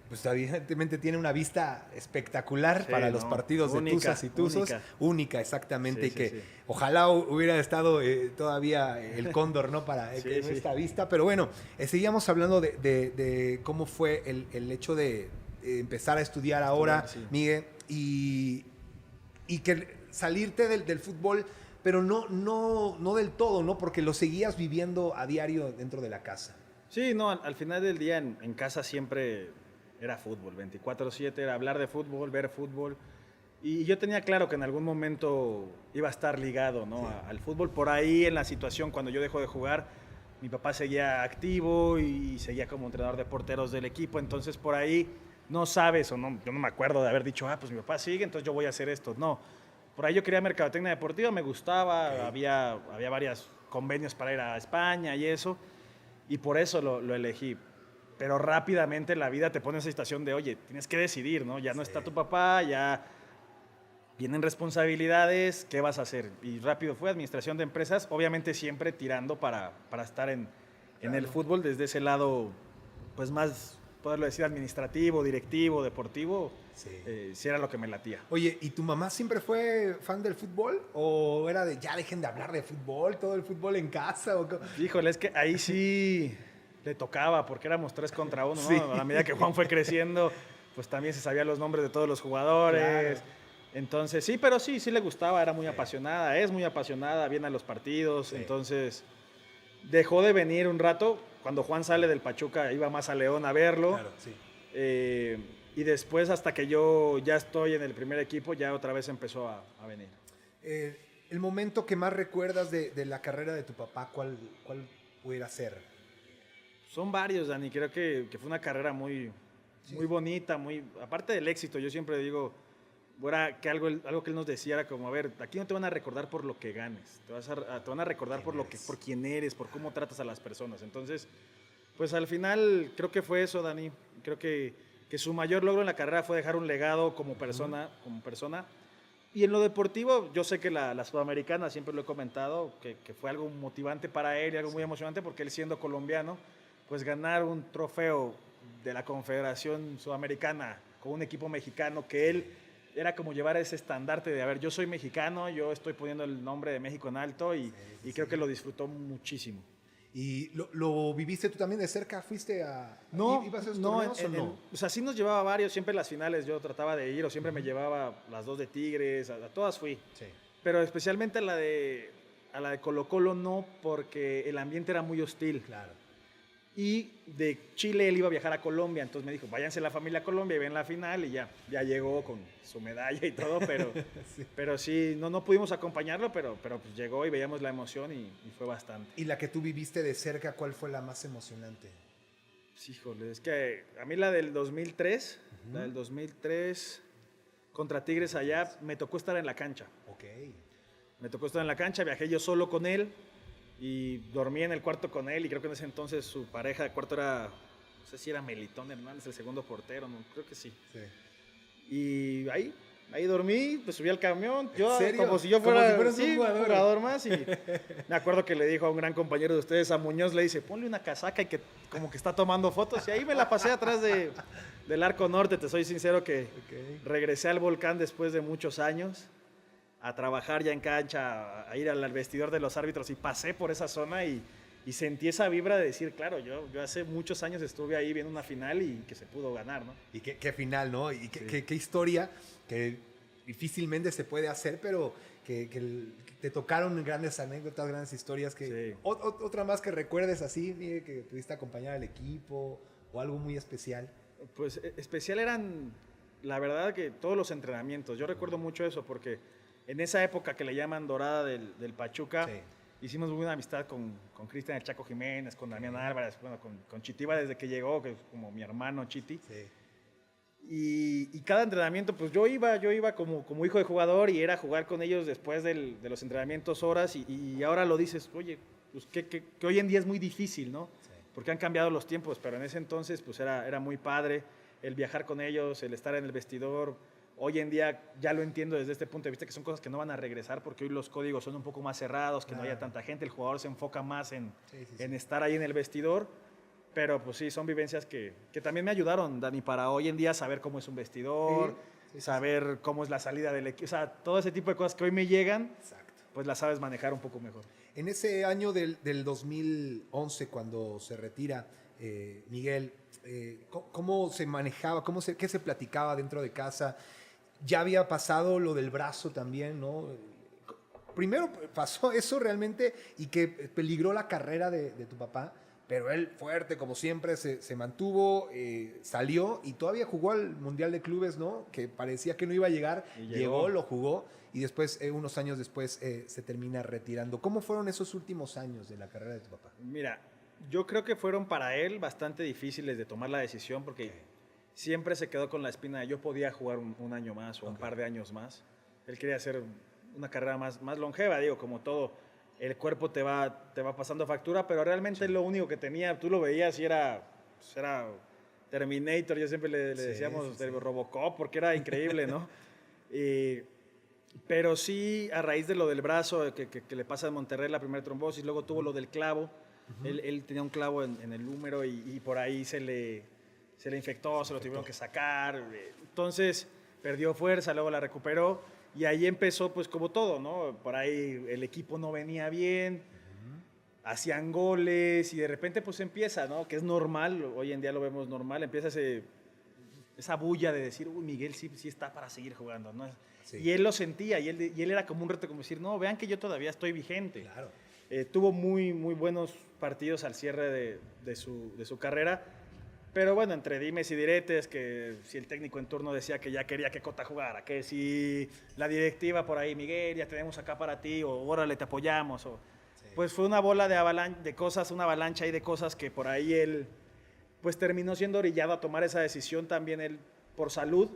S1: pues evidentemente tiene una vista espectacular
S2: Sí,
S1: para los
S2: no,
S1: partidos de
S2: única,
S1: Tuzas y Tuzos.
S2: única.
S1: Única, exactamente.
S2: Sí,
S1: Y que
S2: sí.
S1: ojalá hubiera estado todavía el cóndor, ¿no? Para
S2: Sí,
S1: en
S2: sí.
S1: esta vista. Pero bueno, seguíamos hablando de cómo fue el hecho de empezar a estudiar ahora,
S2: sí.
S1: Miguel, y que salirte del fútbol, pero no del todo, ¿no? Porque lo seguías viviendo a diario dentro de la casa.
S2: Sí, no, al final del día en casa siempre era fútbol, 24/7, era hablar de fútbol, ver fútbol. Y yo tenía claro que en algún momento iba a estar ligado, ¿no?
S1: Sí.
S2: Al fútbol. Por ahí en la situación, cuando yo dejo de jugar, mi papá seguía activo y seguía como entrenador de porteros del equipo. Entonces por ahí no sabes, o no, yo no me acuerdo de haber dicho, pues mi papá sigue, entonces yo voy a hacer esto. No, por ahí yo quería mercadotecnia deportiva, me gustaba,
S1: Ok.
S2: había varios convenios para ir a España y eso, y por eso lo elegí. Pero rápidamente la vida te pone en esa situación de, oye, tienes que decidir, ¿no? Ya no
S1: Sí.
S2: está tu papá, ya vienen responsabilidades, ¿qué vas a hacer? Y rápido fue administración de empresas, obviamente siempre tirando para estar en el fútbol desde ese lado, pues más, poderlo decir, administrativo, directivo, deportivo,
S1: Sí.
S2: sí era lo que me latía.
S1: Oye, ¿y tu mamá siempre fue fan del fútbol? ¿O era de ya dejen de hablar de fútbol, todo el fútbol en casa? ¿O
S2: Híjole, es que ahí sí le tocaba, porque éramos 3 contra 1, ¿no?
S1: Sí.
S2: A medida que Juan fue creciendo, pues también se sabían los nombres de todos los jugadores.
S1: Claro.
S2: Entonces, sí, pero sí le gustaba, era muy apasionada, es muy apasionada, viene a los partidos.
S1: Sí.
S2: Entonces, dejó de venir un rato. Cuando Juan sale del Pachuca, iba más a León a verlo.
S1: Claro, sí.
S2: Y después, hasta que yo ya estoy en el primer equipo, ya otra vez empezó a venir.
S1: El momento que más recuerdas de la carrera de tu papá, ¿cuál pudiera ser?
S2: Son varios, Dani. Creo que fue una carrera muy bonita, aparte del éxito, yo siempre digo, era que algo que él nos decía era como, a ver, aquí no te van a recordar por lo que ganes, te van a recordar por quién eres, por cómo tratas a las personas. Entonces, pues al final creo que fue eso, Dani. Creo que su mayor logro en la carrera fue dejar un legado como persona. Y en lo deportivo, yo sé que la Sudamericana, siempre lo he comentado, que fue algo motivante para él y algo muy emocionante, porque él siendo colombiano, pues ganar un trofeo de la Confederación Sudamericana con un equipo mexicano, que él era como llevar ese estandarte de, a ver, yo soy mexicano, yo estoy poniendo el nombre de México en alto y creo que lo disfrutó muchísimo.
S1: ¿Y lo viviste tú también de cerca? ¿Fuiste a...?
S2: No,
S1: ¿Ibas a esos
S2: no,
S1: torneos o no?
S2: o sea, sí nos llevaba varios, siempre las finales yo trataba de ir, o siempre me llevaba las 2 de Tigres, a todas fui.
S1: Sí.
S2: Pero especialmente a a la de Colo-Colo no, porque el ambiente era muy hostil.
S1: Claro.
S2: Y de Chile él iba a viajar a Colombia, entonces me dijo, váyanse la familia a Colombia y ven la final, y ya llegó con su medalla y todo, pero sí, pero sí no pudimos acompañarlo, pero pues llegó y veíamos la emoción y fue bastante.
S1: ¿Y la que tú viviste de cerca, cuál fue la más emocionante?
S2: Sí, híjole, es que a mí la del 2003, la del 2003 contra Tigres allá, me tocó estar en la cancha.
S1: Ok.
S2: Me tocó estar en la cancha, viajé yo solo con él y dormí en el cuarto con él, y creo que en ese entonces su pareja de cuarto era, no sé si era Melitón Hernández, el segundo portero, no, creo que sí. Y ahí dormí, pues subí al camión, yo como si yo fuera
S1: un
S2: jugador más, y me acuerdo que le dijo a un gran compañero de ustedes, a Muñoz, le dice, ponle una casaca, y que como que está tomando fotos, y ahí me la pasé atrás del Arco Norte. Te soy sincero que regresé al Volcán después de muchos años a trabajar ya en cancha, a ir al vestidor de los árbitros, y pasé por esa zona y sentí esa vibra de decir, claro, yo hace muchos años estuve ahí viendo una final y que se pudo ganar, ¿no?
S1: Y qué final, ¿no? Y qué historia que difícilmente se puede hacer, pero que te tocaron grandes anécdotas, grandes historias. Otra más que recuerdes así, Miguel, que pudiste acompañar al equipo o algo muy especial.
S2: Pues especial eran, la verdad, que todos los entrenamientos. Yo recuerdo mucho eso porque en esa época que le llaman dorada del Pachuca, hicimos muy buena amistad con Cristian El Chaco Jiménez, con Damián Álvarez, bueno, con Chitiba desde que llegó, que es como mi hermano Chiti. Y cada entrenamiento, pues yo iba como hijo de jugador, y era jugar con ellos después de los entrenamientos horas, y ahora lo dices, oye, pues que hoy en día es muy difícil, ¿no? Porque han cambiado los tiempos, pero en ese entonces pues era muy padre el viajar con ellos, el estar en el vestidor. Hoy en día ya lo entiendo desde este punto de vista, que son cosas que no van a regresar, porque hoy los códigos son un poco más cerrados, que no haya tanta gente, el jugador se enfoca más en estar ahí en el vestidor, pero pues sí, son vivencias que también me ayudaron, Dani, para hoy en día saber cómo es un vestidor, saber cómo es la salida del equipo, o sea, todo ese tipo de cosas que hoy me llegan, pues las sabes manejar un poco mejor.
S1: En ese año del 2011, cuando se retira Miguel, ¿cómo se manejaba? ¿Qué se platicaba dentro de casa? Ya había pasado lo del brazo también, ¿no? Primero pasó eso realmente, y que peligró la carrera de tu papá, pero él fuerte como siempre se mantuvo, salió y todavía jugó al Mundial de Clubes, ¿no? Que parecía que no iba a llegar, llegó, lo jugó, y después, unos años después, se termina retirando. ¿Cómo fueron esos últimos años de la carrera de tu papá?
S2: Mira, yo creo que fueron para él bastante difíciles de tomar la decisión, porque siempre se quedó con la espina de yo podía jugar un año más o un par de años más. Él quería hacer una carrera más longeva, digo, como todo, el cuerpo te va pasando factura, pero realmente lo único que tenía, tú lo veías y era Terminator, yo siempre le decíamos del Robocop, porque era increíble, ¿no? Pero sí, a raíz de lo del brazo, que le pasa en Monterrey la primera trombosis, luego tuvo lo del clavo, él tenía un clavo en el húmero, y por ahí se le infectó, se lo tuvieron que sacar, entonces perdió fuerza, luego la recuperó, y ahí empezó pues como todo, ¿no? Por ahí el equipo no venía bien, hacían goles, y de repente pues empieza, ¿no? Que es normal, hoy en día lo vemos normal, empieza esa bulla de decir, uy, Miguel sí está para seguir jugando, ¿no? Y él lo sentía, y él era como un reto, como decir, no, vean que yo todavía estoy vigente.
S1: Claro.
S2: Tuvo muy, muy buenos partidos al cierre de su carrera, pero bueno, entre dimes y diretes, que si el técnico en turno decía que ya quería que Cota jugara, que si la directiva por ahí, Miguel, ya tenemos acá para ti, o órale, te apoyamos, pues fue una bola de cosas, una avalancha ahí de cosas, que por ahí él pues terminó siendo orillado a tomar esa decisión también, él por salud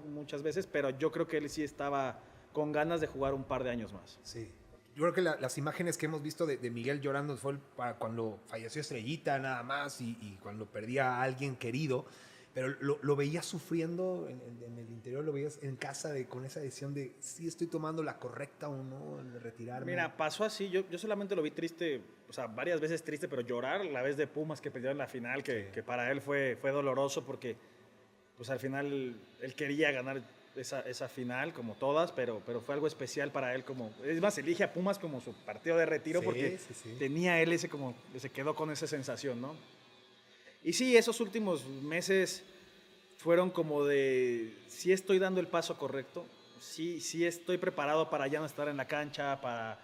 S2: muchas veces, pero yo creo que él sí estaba con ganas de jugar un par de años más.
S1: Sí. Yo creo que las imágenes que hemos visto de Miguel llorando fue para cuando falleció Estrellita nada más, y cuando perdía a alguien querido, pero lo veías sufriendo en el interior, lo veías en casa con esa decisión de si estoy tomando la correcta o no, de retirarme.
S2: Mira, pasó así, yo solamente lo vi triste, o sea, varias veces triste, pero llorar la vez de Pumas que perdió en la final, que para él fue doloroso, porque pues al final él quería ganar esa final, como todas, pero fue algo especial para él, es más, elige a Pumas como su partido de retiro, porque tenía él se quedó con esa sensación, ¿no? Y sí, esos últimos meses fueron como de, sí estoy dando el paso correcto, sí estoy preparado para ya no estar en la cancha, para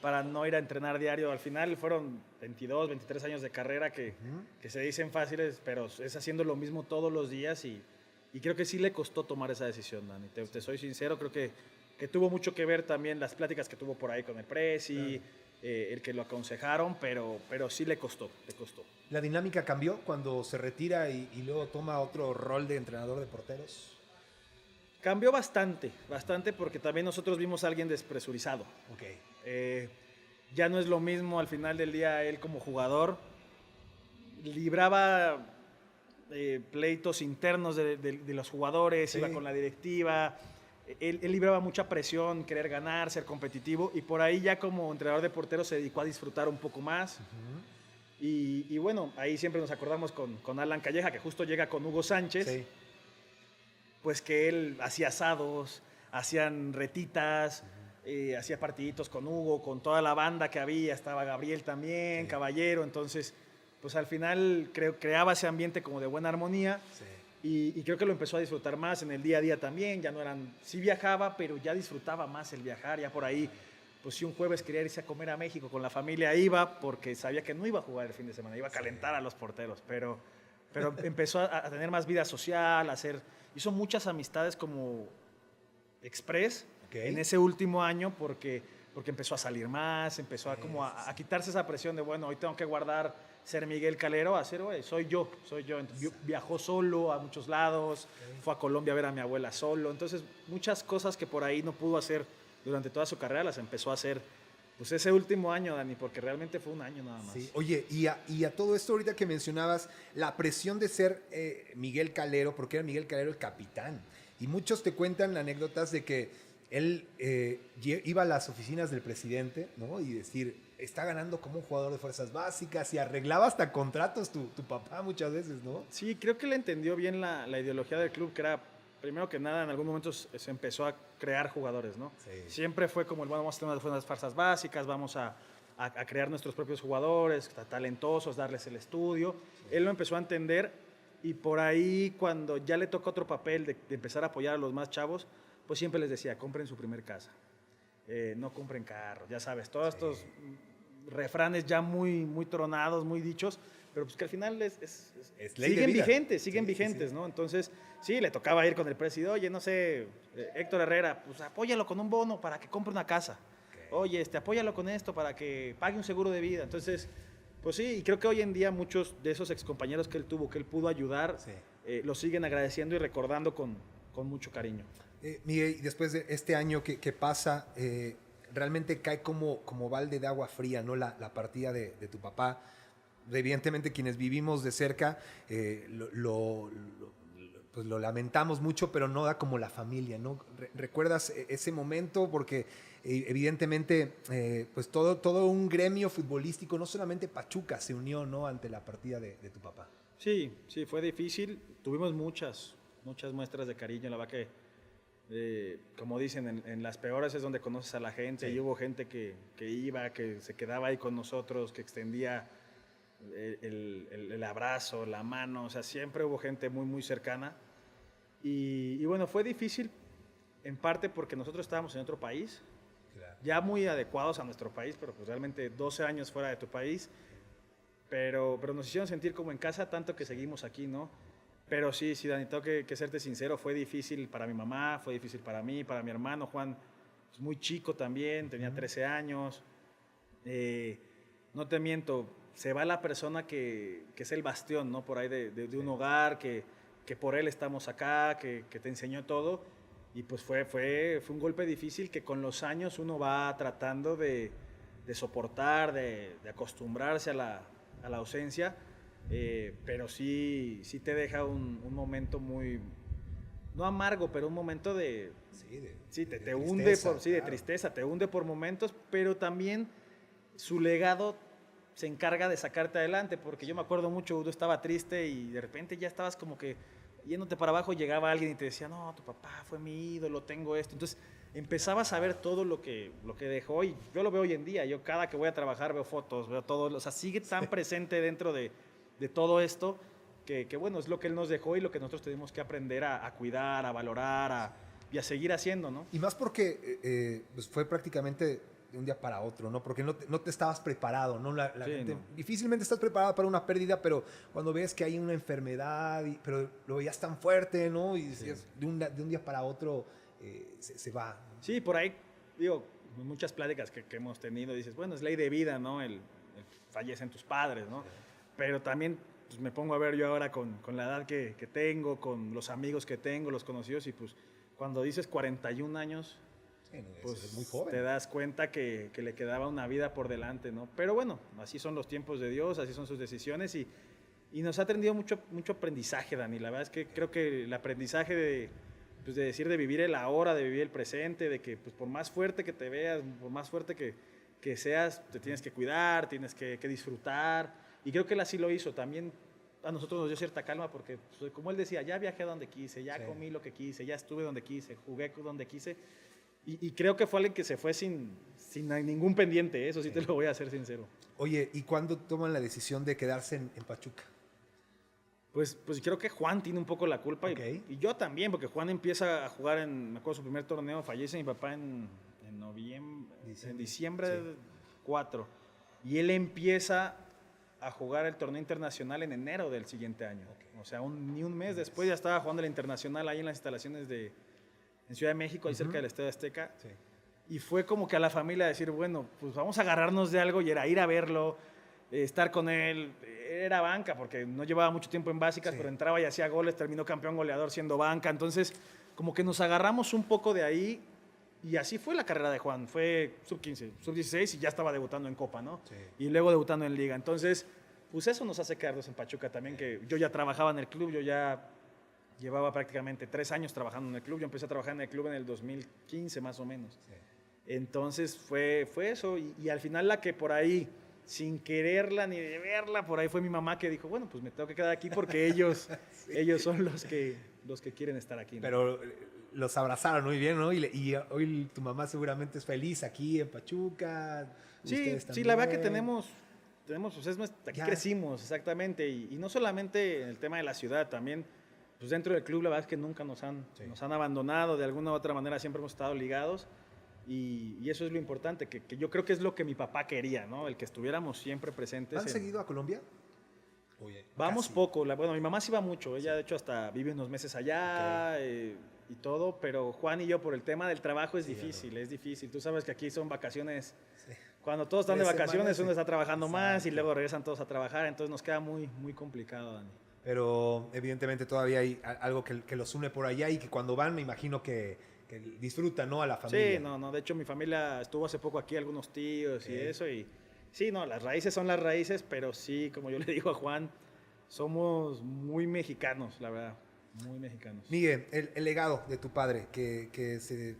S2: para no ir a entrenar diario. Al final fueron 22, 23 años de carrera que se dicen fáciles, pero es haciendo lo mismo todos los días y creo que sí le costó tomar esa decisión, Dani. Te soy sincero, creo que tuvo mucho que ver también las pláticas que tuvo por ahí con el presi, el que lo aconsejaron, pero sí le costó.
S1: ¿La dinámica cambió cuando se retira y luego toma otro rol de entrenador de porteros?
S2: Cambió bastante porque también nosotros vimos a alguien despresurizado.
S1: Okay.
S2: Ya no es lo mismo al final del día él como jugador. Libraba pleitos internos de los jugadores, sí. Iba con la directiva. Él libraba mucha presión, querer ganar, ser competitivo. Y por ahí ya como entrenador de porteros se dedicó a disfrutar un poco más. Y bueno, ahí siempre nos acordamos con Alan Calleja, que justo llega con Hugo Sánchez. Sí. Pues que él hacía asados, hacían retitas, hacía partiditos con Hugo, con toda la banda que había, estaba Gabriel también, sí. Caballero, entonces pues al final creaba ese ambiente como de buena armonía, sí. y creo que lo empezó a disfrutar más en el día a día también, ya no eran, sí viajaba, pero ya disfrutaba más el viajar, ya por ahí, pues si un jueves quería irse a comer a México con la familia, iba, porque sabía que no iba a jugar el fin de semana, iba a calentar a los porteros, pero empezó a tener más vida social, hizo muchas amistades como express en ese último año porque empezó a salir más, empezó a quitarse esa presión de, bueno, hoy tengo que guardar ser Miguel Calero, a ser, soy yo. Entonces, viajó solo a muchos lados, fue a Colombia a ver a mi abuela solo, entonces muchas cosas que por ahí no pudo hacer durante toda su carrera las empezó a hacer pues ese último año, Dani, porque realmente fue un año nada más.
S1: Sí. Oye, y a todo esto ahorita que mencionabas, la presión de ser Miguel Calero, porque era Miguel Calero el capitán, y muchos te cuentan anécdotas de que él iba a las oficinas del presidente, ¿no? Y decir, está ganando como un jugador de fuerzas básicas, y arreglaba hasta contratos tu papá muchas veces, ¿no?
S2: Sí, creo que le entendió bien la ideología del club, que era, primero que nada, en algún momento se empezó a crear jugadores, ¿no? Sí. Siempre fue como, bueno, vamos a tener unas fuerzas básicas, vamos a crear nuestros propios jugadores, talentosos, darles el estudio. Sí. Él lo empezó a entender y por ahí cuando ya le tocó otro papel de empezar a apoyar a los más chavos, pues siempre les decía, compren su primer casa, no compren carros, ya sabes, todos estos refranes ya muy, muy tronados, muy dichos, pero pues que al final siguen vigentes, ¿no? Entonces, sí, le tocaba ir con el presidente, oye, no sé, Héctor Herrera, pues apóyalo con un bono para que compre una casa. Oye, apóyalo con esto para que pague un seguro de vida. Entonces, pues sí, y creo que hoy en día muchos de esos excompañeros que él tuvo, que él pudo ayudar, lo siguen agradeciendo y recordando con mucho cariño.
S1: Miguel, después de este año que pasa, realmente cae como balde de agua fría, ¿no? La partida de tu papá. Evidentemente quienes vivimos de cerca pues lo lamentamos mucho, pero no da como la familia, ¿no? ¿Recuerdas ese momento? Porque evidentemente pues todo un gremio futbolístico, no solamente Pachuca, se unió, ¿no? Ante la partida de tu papá.
S2: Sí, fue difícil. Tuvimos muchas muestras de cariño. La verdad que, como dicen, en las peores es donde conoces a la gente. Sí. Y hubo gente que iba, que se quedaba ahí con nosotros, que extendía el abrazo, la mano, o sea, siempre hubo gente muy, muy cercana. Y bueno, fue difícil en parte porque nosotros estábamos en otro país, claro, ya muy adecuados a nuestro país, pero pues realmente 12 años fuera de tu país, pero nos hicieron sentir como en casa, tanto que seguimos aquí, ¿no? Pero sí, Dani, tengo que serte sincero, fue difícil para mi mamá, fue difícil para mí, para mi hermano Juan, pues muy chico también, tenía 13 años, no te miento, se va la persona que es el bastión, ¿no? Por ahí de un hogar, que por él estamos acá, que te enseñó todo. Y pues fue un golpe difícil que con los años uno va tratando de soportar, de acostumbrarse a la ausencia. Pero sí te deja un momento muy, no amargo, pero un momento de te hunde, de tristeza, te hunde por momentos, pero también su legado se encarga de sacarte adelante, porque yo me acuerdo mucho, Udo estaba triste y de repente ya estabas como que yéndote para abajo, llegaba alguien y te decía, no, tu papá fue mi ídolo, tengo esto. Entonces empezabas a ver todo lo que dejó, y yo lo veo hoy en día. Yo cada que voy a trabajar veo fotos, veo todo, o sea, sigue tan presente dentro de todo esto, que bueno, es lo que él nos dejó y lo que nosotros tenemos que aprender a cuidar, a valorar y a seguir haciendo, ¿no?
S1: Y más porque pues fue prácticamente de un día para otro, ¿no? Porque no te estabas preparado, ¿no? La
S2: Sí,
S1: gente,
S2: no.
S1: difícilmente estás preparado para una pérdida, pero cuando ves que hay una enfermedad, pero lo veías tan fuerte, ¿no? Y decías, de un día para otro se va.
S2: Sí, por ahí, digo, muchas pláticas que hemos tenido, dices, bueno, es ley de vida, ¿no? El fallecen tus padres, ¿no? Pero también pues, me pongo a ver yo ahora con la edad que tengo, con los amigos que tengo, los conocidos, y pues cuando dices 41 años,
S1: Sí, no,
S2: pues
S1: es muy joven.
S2: te das cuenta que le quedaba una vida por delante, ¿no? Pero bueno, así son los tiempos de Dios, así son sus decisiones, y nos ha tenido mucho mucho aprendizaje, Dani. La verdad es que creo que el aprendizaje de decir, de vivir el ahora, de vivir el presente, de que pues, por más fuerte que te veas, por más fuerte que seas, te tienes que cuidar, tienes que disfrutar. Y creo que él así lo hizo. También a nosotros nos dio cierta calma porque, pues, como él decía, ya viajé donde quise, ya comí lo que quise, ya estuve donde quise, jugué donde quise. Y creo que fue alguien que se fue sin ningún pendiente, eso sí te lo voy a ser sincero.
S1: Oye, ¿y cuándo toman la decisión de quedarse en Pachuca?
S2: Pues creo que Juan tiene un poco la culpa y yo también, porque Juan empieza a jugar me acuerdo su primer torneo, fallece mi papá en diciembre 4, y él empieza a jugar el torneo internacional en enero del siguiente año. O sea, ni un mes después ya estaba jugando el internacional ahí en las instalaciones en Ciudad de México, ahí cerca del Estadio Azteca.
S1: Sí.
S2: Y fue como que a la familia decir, bueno, pues vamos a agarrarnos de algo, y era ir a verlo, estar con él. Era banca, porque no llevaba mucho tiempo en básicas, pero entraba y hacía goles, terminó campeón goleador siendo banca. Entonces, como que nos agarramos un poco de ahí, y así fue la carrera de Juan. Fue sub-15, sub-16 y ya estaba debutando en Copa, ¿no?
S1: Sí.
S2: Y luego debutando en Liga. Entonces, pues eso nos hace quedarnos en Pachuca también, que yo ya trabajaba en el club, yo ya llevaba prácticamente 3 años trabajando en el club. Yo empecé a trabajar en el club en el 2015 más o menos.
S1: Sí.
S2: Entonces fue eso, y al final la que por ahí, sin quererla ni de verla, por ahí fue mi mamá que dijo, bueno, pues me tengo que quedar aquí porque ellos son los que quieren estar aquí, ¿no?
S1: Pero los abrazaron muy bien, ¿no? Y hoy tu mamá seguramente es feliz aquí en Pachuca.
S2: Sí,
S1: también.
S2: la verdad que tenemos pues aquí
S1: Ya.
S2: crecimos, exactamente, y no solamente en el tema de la ciudad, también pues dentro del club la verdad es que nunca nos han abandonado, de alguna u otra manera siempre hemos estado ligados. Y eso es lo importante, que yo creo que es lo que mi papá quería, ¿no? El que estuviéramos siempre presentes.
S1: ¿Han seguido a Colombia? Oye,
S2: Vamos
S1: casi.
S2: poco. Bueno, mi mamá sí va mucho. Ella, de hecho, hasta vive unos meses allá y todo. Pero Juan y yo, por el tema del trabajo, es difícil. Tú sabes que aquí son vacaciones. Sí. Cuando todos están de vacaciones, uno está trabajando más y luego regresan todos a trabajar. Entonces nos queda muy, muy complicado, Dani.
S1: Pero evidentemente todavía hay algo que los une por allá y que cuando van me imagino que disfrutan, ¿no? A la familia.
S2: Sí, no. De hecho, mi familia estuvo hace poco aquí, algunos tíos y eso. Y sí, no, las raíces son las raíces, pero sí, como yo le digo a Juan, somos muy mexicanos, la verdad. Muy mexicanos.
S1: Miguel, el legado de tu padre que se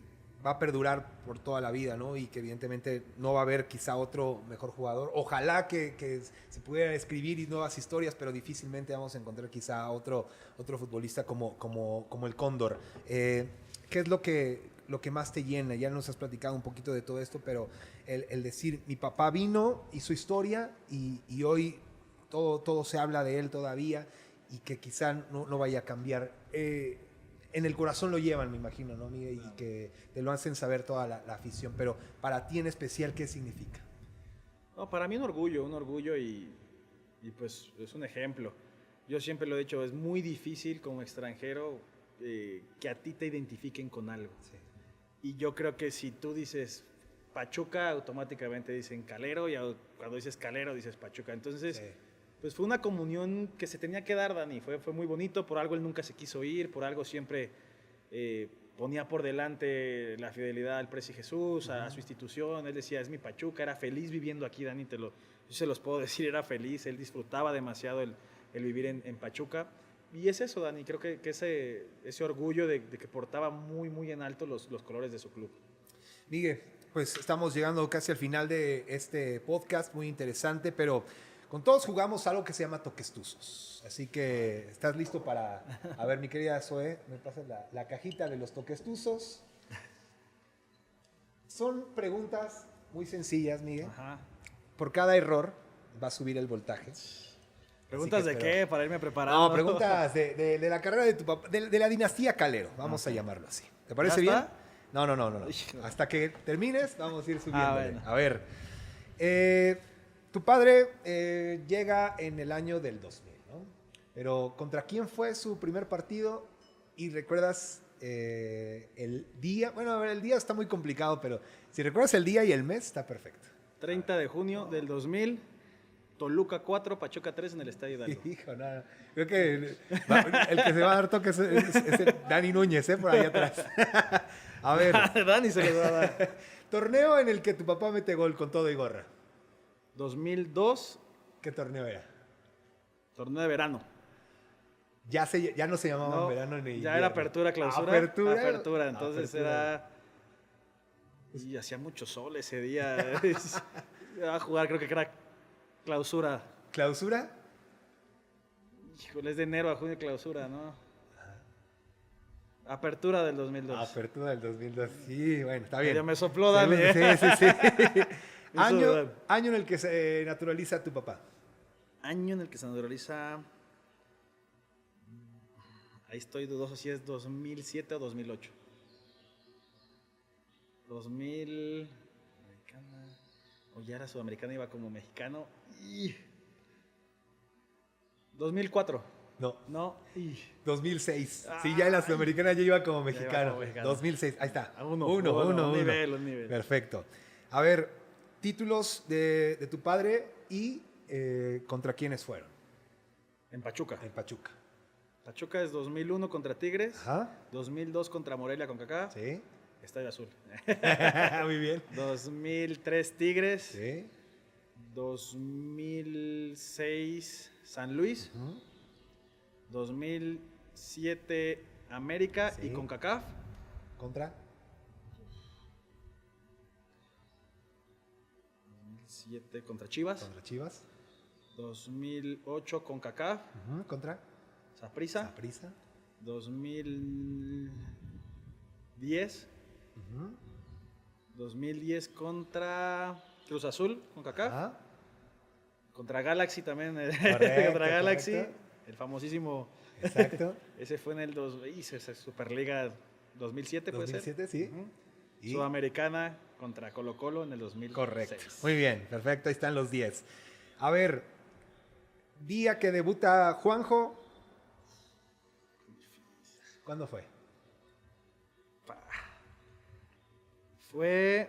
S1: va a perdurar por toda la vida, ¿no? Y que evidentemente no va a haber quizá otro mejor jugador. Ojalá que se pudieran escribir nuevas historias, pero difícilmente vamos a encontrar quizá otro futbolista como el Cóndor. ¿Qué es lo que más te llena? Ya nos has platicado un poquito de todo esto, pero el decir, mi papá vino, hizo historia y hoy todo se habla de él todavía y que quizá no vaya a cambiar. En el corazón lo llevan, me imagino, ¿no, Miguel? Y que te lo hacen saber toda la afición. Pero para ti en especial, ¿qué significa?
S2: No, para mí un orgullo y pues es un ejemplo. Yo siempre lo he dicho, es muy difícil como extranjero que a ti te identifiquen con algo.
S1: Sí.
S2: Y yo creo que si tú dices Pachuca, automáticamente dicen Calero, y cuando dices Calero dices Pachuca. Entonces, pues fue una comunión que se tenía que dar, Dani. Fue muy bonito, por algo él nunca se quiso ir, por algo siempre ponía por delante la fidelidad al Presi Jesús, a su institución. Él decía, es mi Pachuca, era feliz viviendo aquí, Dani, yo se los puedo decir, era feliz, él disfrutaba demasiado el vivir en Pachuca. Y es eso, Dani, creo que ese orgullo de que portaba muy, muy en alto los colores de su club.
S1: Miguel, pues estamos llegando casi al final de este podcast, muy interesante, pero con todos jugamos algo que se llama toquestuzos. Así que, ¿estás listo para... A ver, mi querida Zoe, me pasas la cajita de los toquestuzos. Son preguntas muy sencillas, Miguel.
S2: Ajá.
S1: Por cada error va a subir el voltaje.
S2: ¿Preguntas de qué? Para irme preparado.
S1: No, preguntas de la carrera de tu papá, de la dinastía Calero, vamos a llamarlo así. ¿Te parece bien? No. Hasta que termines, vamos a ir subiendo.
S2: Bueno.
S1: A ver. Tu padre llega en el año del 2000, ¿no? Pero ¿contra quién fue su primer partido? Y recuerdas el día. Bueno, a ver, el día está muy complicado, pero si recuerdas el día y el mes, está perfecto.
S2: 30 de junio del 2000, Toluca 4, Pachuca 3 en el Estadio Hidalgo.
S1: Hijo, nada. Creo que el que se va a dar toque es el Dani Núñez, por ahí atrás. A ver.
S2: Dani se lo va a dar.
S1: Torneo en el que tu papá mete gol con todo y gorra.
S2: 2002,
S1: ¿Qué torneo era?
S2: torneo de verano.
S1: Ya no se llamaba
S2: No,
S1: verano ni
S2: ya era apertura, clausura. Apertura. Entonces
S1: Apertura.
S2: Y hacía mucho sol ese día. Iba a jugar, creo que era clausura.
S1: ¿Clausura?
S2: Híjole, es de enero a junio clausura, ¿no? Apertura del 2002.
S1: Apertura del 2002. Sí, bueno, está bien.
S2: Ya me sopló, Dani.
S1: Sí.
S2: Eso, Dani.
S1: año en el que se naturaliza tu papá.
S2: Año en el que se naturaliza. Ahí estoy dudoso si es 2007 o 2008. 2000. Americana. O ya era sudamericana, iba como mexicano. 2004.
S1: No,
S2: No.
S1: 2006. Sí, ya en la Sudamericana ya iba como mexicano.
S2: como mexicano.
S1: 2006, ahí está.
S2: Un
S1: Uno.
S2: nivel.
S1: Perfecto. A ver, títulos de tu padre y contra quiénes fueron
S2: En Pachuca.
S1: en Pachuca.
S2: Pachuca es 2001 contra Tigres.
S1: Ajá.
S2: 2002 contra Morelia con Kaká.
S1: Sí.
S2: Estadio Azul.
S1: Muy bien.
S2: 2003 Tigres.
S1: Sí.
S2: 2006 San Luis.
S1: Ujú.
S2: 2007 América
S1: Sí.
S2: y CONCACAF.
S1: Contra.
S2: 2007 contra Chivas.
S1: Contra Chivas.
S2: 2008 CONCACAF.
S1: Ujú. Contra.
S2: Saprissa.
S1: Saprissa.
S2: 2010.
S1: Ujú.
S2: 2010 contra Cruz Azul, CONCACAF.
S1: Ajá.
S2: Contra Galaxy también.
S1: Correcto,
S2: Contra Galaxy.
S1: correcto.
S2: El famosísimo.
S1: Exacto.
S2: Ese fue en el Superliga 2007, puede
S1: 2007, sí.
S2: Ujú.
S1: Y-
S2: Sudamericana contra Colo Colo en el 2006.
S1: Correcto. Muy bien, perfecto. Ahí están los 10. A ver, día que debuta Juanjo. ¿Cuándo fue?
S2: Fue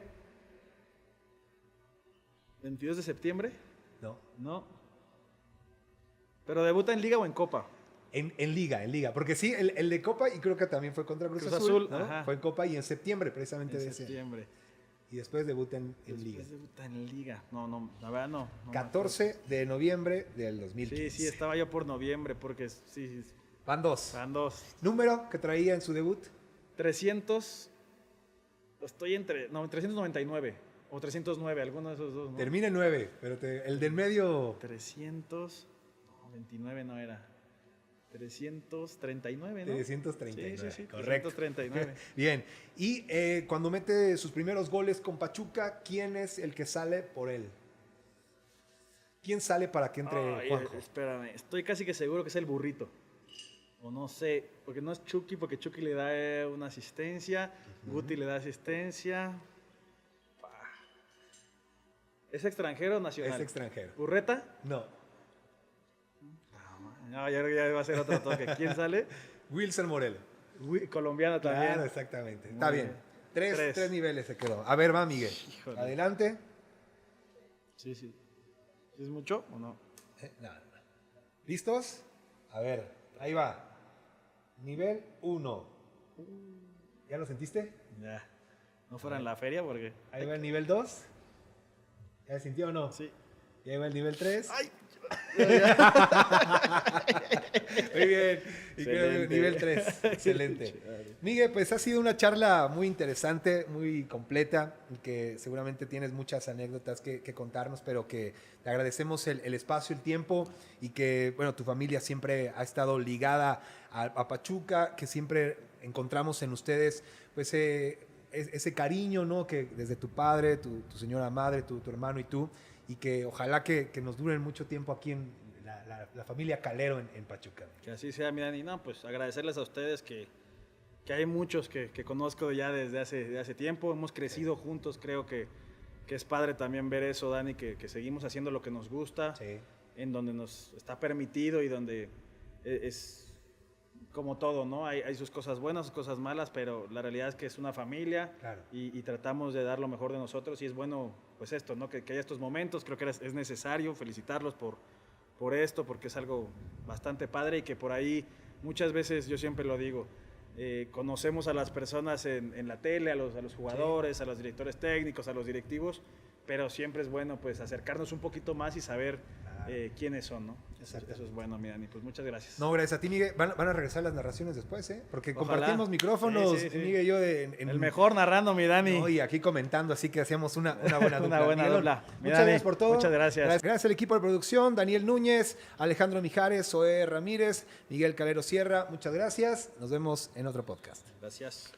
S2: 22 de septiembre,
S1: No.
S2: ¿no? Pero debuta en Liga o en Copa.
S1: En Liga. Porque sí, el de Copa, y creo que también fue contra Cruz
S2: Cruz
S1: Azul.
S2: Azul,
S1: ¿no?
S2: ajá.
S1: Fue en Copa y en septiembre, precisamente de
S2: En
S1: ese.
S2: septiembre.
S1: Y después debuta en Liga.
S2: Después debuta en Liga. No, la verdad no. No me
S1: 14 de noviembre del
S2: acuerdo.
S1: 2015.
S2: Sí, estaba yo por noviembre porque sí,
S1: Van dos.
S2: van dos.
S1: Número que traía en su debut.
S2: 300. Estoy entre. No, 399 o 309, alguno de esos dos, ¿no?
S1: Termina en 9, pero el del medio.
S2: 300. No, 29 no era. 339, ¿no?
S1: 339.
S2: Sí,
S1: Correcto.
S2: 339.
S1: Bien. Y cuando mete sus primeros goles con Pachuca, ¿quién es el que sale por él? ¿Quién sale para que entre
S2: Ay,
S1: Juanjo?
S2: espérame, estoy casi que seguro que es el burrito. O no sé, porque no es Chucky, porque Chucky le da una asistencia, Guti le da asistencia. ¿Es extranjero o nacional?
S1: Es extranjero.
S2: ¿Burreta?
S1: No.
S2: No, ya va a ser otro toque. ¿Quién sale?
S1: Wilson Morelo.
S2: Colombiano también.
S1: Claro, exactamente.
S2: Muy
S1: Está bien.
S2: bien.
S1: Tres niveles se quedó. A ver, va, Miguel.
S2: Híjole.
S1: Adelante.
S2: Sí. ¿Es mucho o no?
S1: No. ¿Listos? A ver, ahí va. Nivel 1. ¿Ya lo sentiste?
S2: Ya. No fuera en la feria porque.
S1: Ahí va el nivel 2. ¿Ya sintió o no?
S2: Sí.
S1: Y ahí va el nivel 3.
S2: ¡Ay!
S1: Muy bien. Y
S2: Excelente.
S1: nivel 3. Excelente. Miguel, pues ha sido una charla muy interesante, muy completa, y que seguramente tienes muchas anécdotas que contarnos, pero que te agradecemos el espacio, el tiempo, y que, bueno, tu familia siempre ha estado ligada a Pachuca, que siempre encontramos en ustedes, pues, ese cariño, ¿no? Que desde tu padre, tu señora madre, tu hermano y tú, y que ojalá que nos duren mucho tiempo aquí en la familia Calero en Pachuca.
S2: Que así sea, mi Dani. No, pues agradecerles a ustedes que hay muchos que conozco ya desde hace tiempo. Hemos crecido juntos, creo que es padre también ver eso, Dani, que seguimos haciendo lo que nos gusta,
S1: Sí.
S2: en donde nos está permitido y donde es como todo, ¿no? Hay sus cosas buenas, sus cosas malas, pero la realidad es que es una familia.
S1: Claro.
S2: Y tratamos de dar lo mejor de nosotros, y es bueno, pues esto, ¿no? Que haya estos momentos. Creo que es necesario felicitarlos por esto, porque es algo bastante padre, y que por ahí muchas veces, yo siempre lo digo, conocemos a las personas en la tele, a los jugadores, a los directores técnicos, a los directivos, pero siempre es bueno pues acercarnos un poquito más y saber quiénes son, ¿no? Eso es bueno, mi Dani. Pues muchas gracias.
S1: No, gracias a ti, Miguel. Van a regresar las narraciones después, ¿eh? Porque
S2: Ojalá.
S1: compartimos micrófonos,
S2: Sí.
S1: Miguel y yo,
S2: El mejor narrando, mi Dani.
S1: No, y aquí comentando, así que hacíamos una buena dupla.
S2: Una buena
S1: Miguel,
S2: dupla. Mi
S1: Muchas
S2: Dani,
S1: gracias por todo.
S2: muchas gracias.
S1: Gracias al equipo de producción, Daniel Núñez, Alejandro Mijares, Zoé Ramírez, Miguel Calero Sierra. Muchas gracias. Nos vemos en otro podcast.
S2: Gracias.